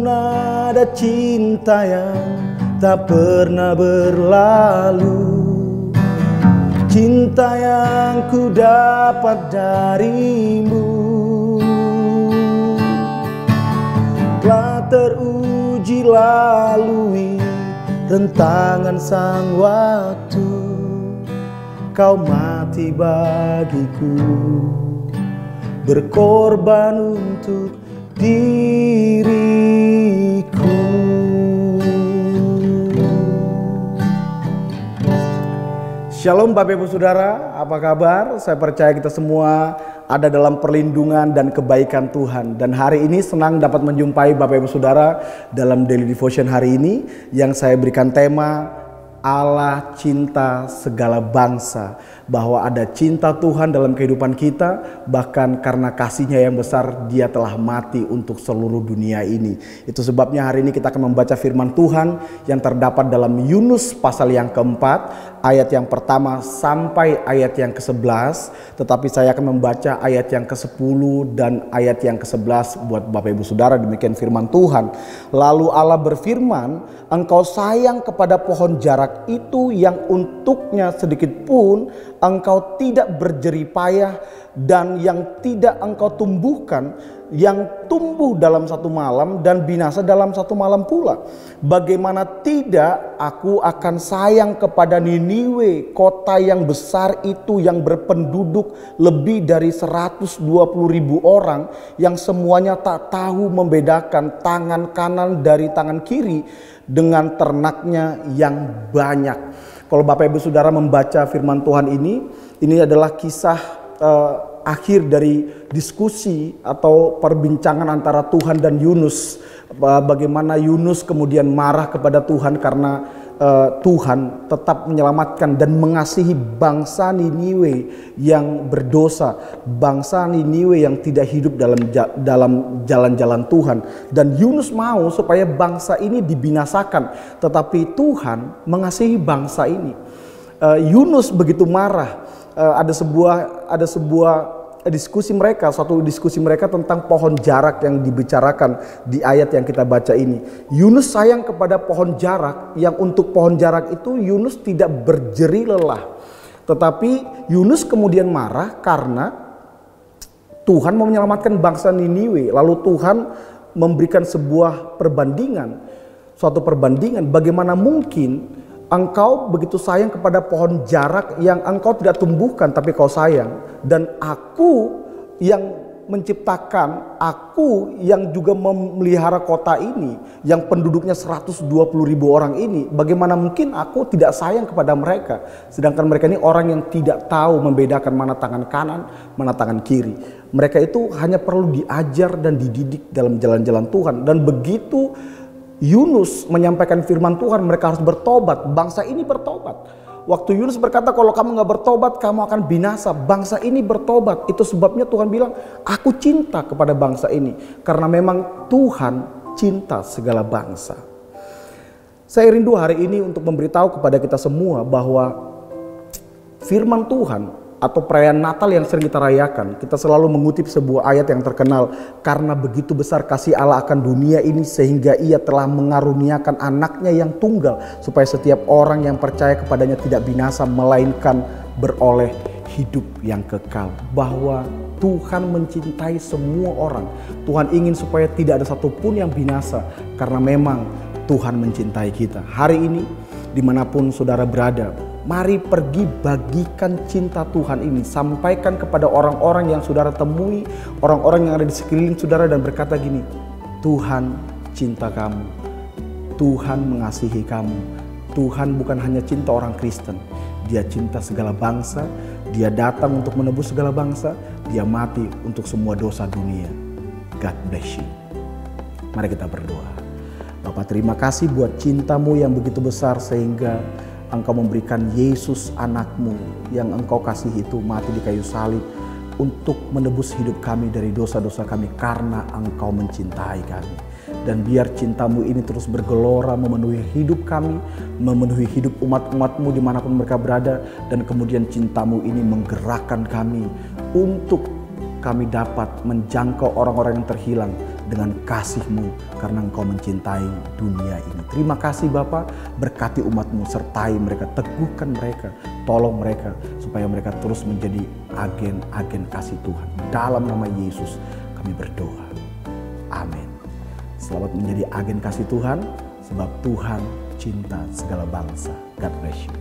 pun ada cinta yang tak pernah berlalu, cinta yang ku dapat darimu telah teruji lalui rentangan sang waktu. Kau mati bagiku, berkorban untuk diriku. Shalom Bapak Ibu Saudara, apa kabar? Saya percaya kita semua ada dalam perlindungan dan kebaikan Tuhan. Dan hari ini senang dapat menjumpai Bapak Ibu Saudara dalam Daily Devotion hari ini yang saya berikan tema Allah cinta segala bangsa. Bahwa ada cinta Tuhan dalam kehidupan kita, bahkan karena kasih-Nya yang besar Dia telah mati untuk seluruh dunia ini. Itu sebabnya hari ini kita akan membaca firman Tuhan yang terdapat dalam Yunus pasal yang keempat, ayat yang pertama sampai ayat yang ke-11. Tetapi saya akan membaca ayat yang ke-10 dan ayat yang ke-11 buat Bapak Ibu Saudara. Demikian firman Tuhan. Lalu Allah berfirman, engkau sayang kepada pohon jarak itu yang untuknya sedikit pun engkau tidak berjerih payah, dan yang tidak engkau tumbuhkan, yang tumbuh dalam satu malam dan binasa dalam satu malam pula. Bagaimana tidak aku akan sayang kepada Niniwe, kota yang besar itu, yang berpenduduk lebih dari 120.000 orang, yang semuanya tak tahu membedakan tangan kanan dari tangan kiri, dengan ternaknya yang banyak. Kalau Bapak Ibu Saudara membaca firman Tuhan ini adalah kisah akhir dari diskusi atau perbincangan antara Tuhan dan Yunus. Bagaimana Yunus kemudian marah kepada Tuhan karena Tuhan tetap menyelamatkan dan mengasihi bangsa Niniwe yang berdosa, bangsa Niniwe yang tidak hidup dalam jalan-jalan Tuhan. Dan Yunus mau supaya bangsa ini dibinasakan, tetapi Tuhan mengasihi bangsa ini. Yunus begitu marah. Ada sebuah diskusi mereka, suatu diskusi mereka tentang pohon jarak yang dibicarakan di ayat yang kita baca ini. Yunus sayang kepada pohon jarak, yang untuk pohon jarak itu Yunus tidak berjeri lelah. Tetapi Yunus kemudian marah karena Tuhan mau menyelamatkan bangsa Niniwe. Lalu Tuhan memberikan sebuah perbandingan, suatu perbandingan, bagaimana mungkin engkau begitu sayang kepada pohon jarak yang engkau tidak tumbuhkan tapi kau sayang. Dan aku yang menciptakan, aku yang juga memelihara kota ini, yang penduduknya 120.000 orang ini, bagaimana mungkin aku tidak sayang kepada mereka? Sedangkan mereka ini orang yang tidak tahu membedakan mana tangan kanan, mana tangan kiri. Mereka itu hanya perlu diajar dan dididik dalam jalan-jalan Tuhan. Dan begitu Yunus menyampaikan firman Tuhan, mereka harus bertobat. Bangsa ini bertobat. Waktu Yunus berkata, kalau kamu gak bertobat, kamu akan binasa. Bangsa ini bertobat. Itu sebabnya Tuhan bilang, aku cinta kepada bangsa ini. Karena memang Tuhan cinta segala bangsa. Saya rindu hari ini untuk memberitahu kepada kita semua bahwa firman Tuhan atau perayaan Natal yang sering kita rayakan, kita selalu mengutip sebuah ayat yang terkenal. Karena begitu besar kasih Allah akan dunia ini, sehingga Ia telah mengaruniakan anaknya yang tunggal, supaya setiap orang yang percaya kepadanya tidak binasa, melainkan beroleh hidup yang kekal. Bahwa Tuhan mencintai semua orang. Tuhan ingin supaya tidak ada satupun yang binasa, karena memang Tuhan mencintai kita. Hari ini dimanapun saudara berada, mari pergi bagikan cinta Tuhan ini. Sampaikan kepada orang-orang yang saudara temui, orang-orang yang ada di sekeliling saudara, dan berkata gini, Tuhan cinta kamu, Tuhan mengasihi kamu. Tuhan bukan hanya cinta orang Kristen, Dia cinta segala bangsa. Dia datang untuk menebus segala bangsa. Dia mati untuk semua dosa dunia. God bless you. Mari kita berdoa. Bapak, terima kasih buat cinta-Mu yang begitu besar, sehingga Engkau memberikan Yesus anakmu yang Engkau kasihi itu mati di kayu salib untuk menebus hidup kami dari dosa-dosa kami, karena Engkau mencintai kami. Dan biar cinta-Mu ini terus bergelora memenuhi hidup kami, memenuhi hidup umat-umat-Mu dimanapun mereka berada. Dan kemudian cinta-Mu ini menggerakkan kami untuk kami dapat menjangkau orang-orang yang terhilang, dengan kasih-Mu karena Engkau mencintai dunia ini. Terima kasih Bapa, berkati umat-Mu, sertai mereka, teguhkan mereka, tolong mereka supaya mereka terus menjadi agen-agen kasih Tuhan. Dalam nama Yesus kami berdoa. Amin. Selamat menjadi agen kasih Tuhan, sebab Tuhan cinta segala bangsa. God bless you.